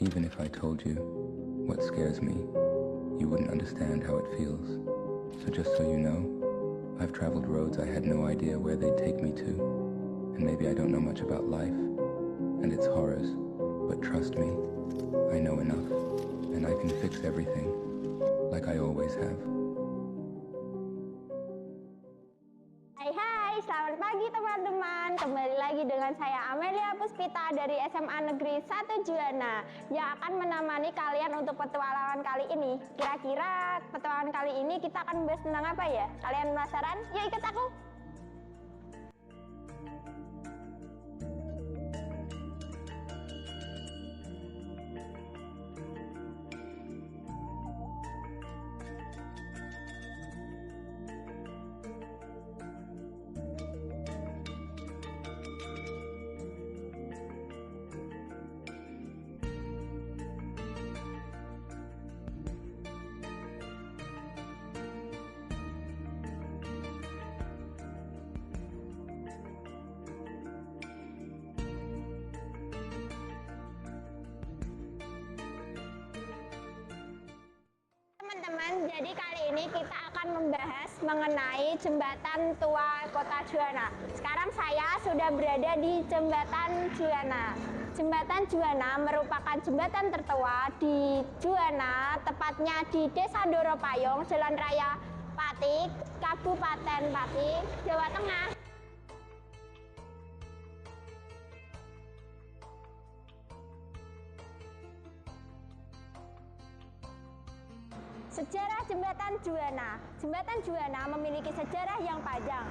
Even if I told you what scares me, you wouldn't understand how it feels. So just so you know, I've traveled roads I had no idea where they'd take me to. And maybe I don't know much about life and its horrors, but trust me, I know enough, and I can fix everything, like I always have. Hai, selamat pagi teman-teman. Kembali lagi dengan saya Amelia Puspita dari SMA Negeri 1 Juwana yang akan menemani kalian untuk petualangan kali ini. Kira-kira petualangan kali ini kita akan membahas tentang apa ya? Kalian penasaran? Yuk ikut aku. Teman-teman, jadi kali ini kita akan membahas mengenai jembatan tua Kota Juwana. Sekarang saya sudah berada di Jembatan Juwana. Jembatan Juwana merupakan jembatan tertua di Juwana, tepatnya di Desa Doropayung, Jalan Raya Pati, Kabupaten Pati, Jawa Tengah. Sejarah Jembatan Juwana. Jembatan Juwana memiliki sejarah yang panjang.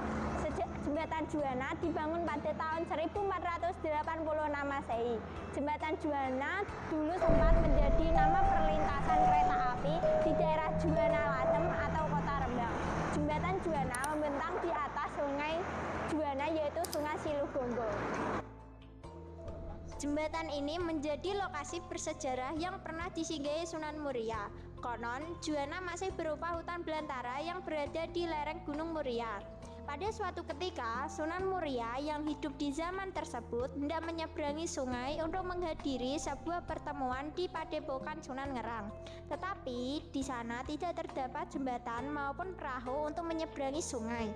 Jembatan Juwana dibangun pada tahun 1486 Masehi. Jembatan Juwana dulu sempat menjadi nama perlintasan kereta api di daerah Juwana Lasem atau Kota Rembang. Jembatan Juwana membentang di atas Sungai Juwana, yaitu Sungai Silugonggo. Jembatan ini menjadi lokasi bersejarah yang pernah disinggahi Sunan Muria. Konon, Juwana masih berupa hutan belantara yang berada di lereng Gunung Muria. Pada suatu ketika, Sunan Muria yang hidup di zaman tersebut hendak menyeberangi sungai untuk menghadiri sebuah pertemuan di Padepokan Sunan Ngerang. Tetapi di sana tidak terdapat jembatan maupun perahu untuk menyeberangi sungai.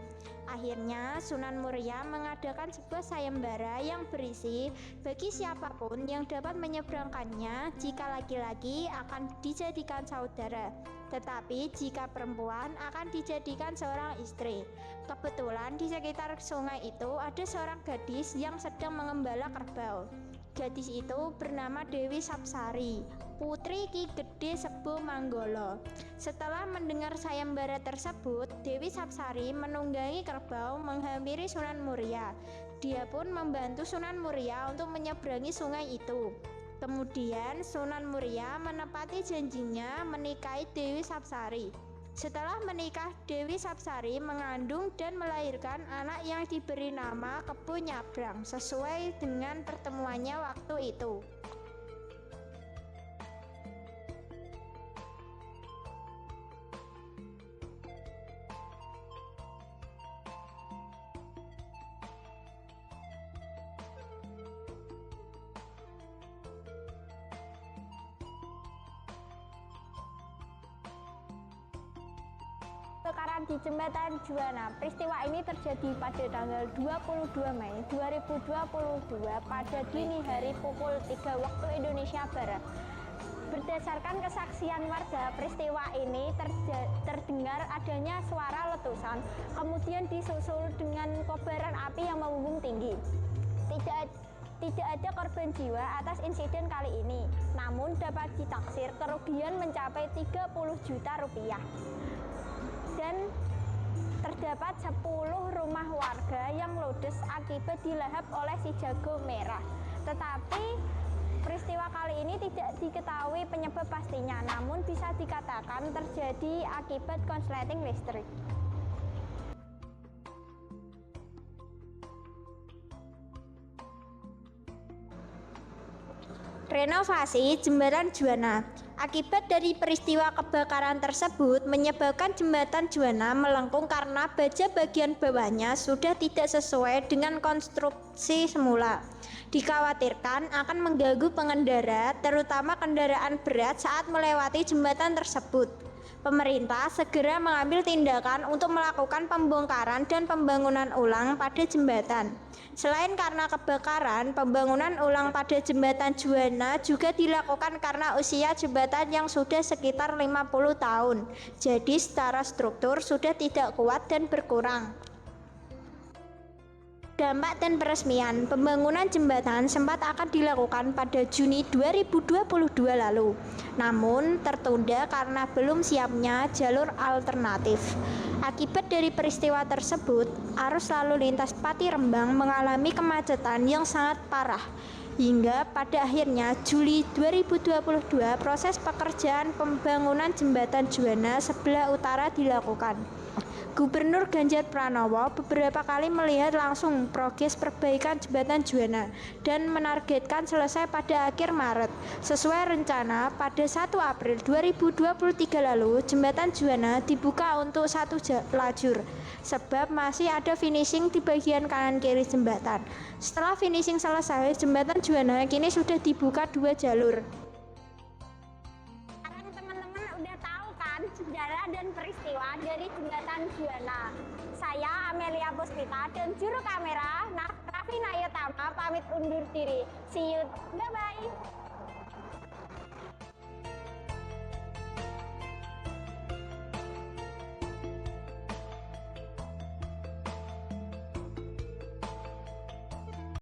Akhirnya Sunan Muria mengadakan sebuah sayembara yang berisi bagi siapapun yang dapat menyeberangkannya, jika laki-laki akan dijadikan saudara, tetapi jika perempuan akan dijadikan seorang istri. Kebetulan di sekitar sungai itu ada seorang gadis yang sedang mengembala kerbau. Gadis itu bernama Dewi Sapsari, putri Ki Gede Sebo Manggolo. Setelah mendengar sayembara tersebut, Dewi Sapsari menunggangi kerbau menghampiri Sunan Muria. Dia pun membantu Sunan Muria untuk menyeberangi sungai itu. Kemudian Sunan Muria menepati janjinya menikahi Dewi Sapsari. Setelah menikah, Dewi Sapsari mengandung dan melahirkan anak yang diberi nama Kebo Nyabrang sesuai dengan pertemuannya waktu itu. Kebakaran di Jembatan Juwana. Peristiwa ini terjadi pada tanggal 22 Mei 2022 pada dini hari pukul 3 waktu Indonesia Barat. Berdasarkan kesaksian warga, peristiwa ini terdengar adanya suara letusan, kemudian disusul dengan kobaran api yang membumbung tinggi. Tidak ada korban jiwa atas insiden kali ini, namun dapat ditaksir kerugian mencapai 30 juta rupiah. Dan terdapat 10 rumah warga yang ludes akibat dilahap oleh si jago merah. Tetapi peristiwa kali ini tidak diketahui penyebab pastinya, namun bisa dikatakan terjadi akibat konsleting listrik. Renovasi Jembatan Juwana. Akibat dari peristiwa kebakaran tersebut menyebabkan jembatan Juanda melengkung karena baja bagian bawahnya sudah tidak sesuai dengan konstruksi semula. Dikhawatirkan akan mengganggu pengendara, terutama kendaraan berat saat melewati jembatan tersebut. Pemerintah segera mengambil tindakan untuk melakukan pembongkaran dan pembangunan ulang pada jembatan. Selain karena kebakaran, pembangunan ulang pada jembatan Juanda juga dilakukan karena usia jembatan yang sudah sekitar 50 tahun. Jadi secara struktur sudah tidak kuat dan berkurang. Dampak dan peresmian pembangunan jembatan sempat akan dilakukan pada Juni 2022 lalu, namun tertunda karena belum siapnya jalur alternatif. Akibat dari peristiwa tersebut, arus lalu lintas Pati Rembang mengalami kemacetan yang sangat parah. Hingga pada akhirnya Juli 2022 proses pekerjaan pembangunan jembatan Juanda sebelah utara dilakukan. Gubernur Ganjar Pranowo beberapa kali melihat langsung progres perbaikan jembatan Juanda dan menargetkan selesai pada akhir Maret. Sesuai rencana, pada 1 April 2023 lalu, jembatan Juanda dibuka untuk satu lajur, sebab masih ada finishing di bagian kanan kiri jembatan. Setelah finishing selesai, jembatan Juanda kini sudah dibuka 2 jalur. Sejarah dan peristiwa dari jembatan Juanda. Saya Amelia Puspita dan juru kamera Raffi Nayotama pamit undur diri. See you, bye bye.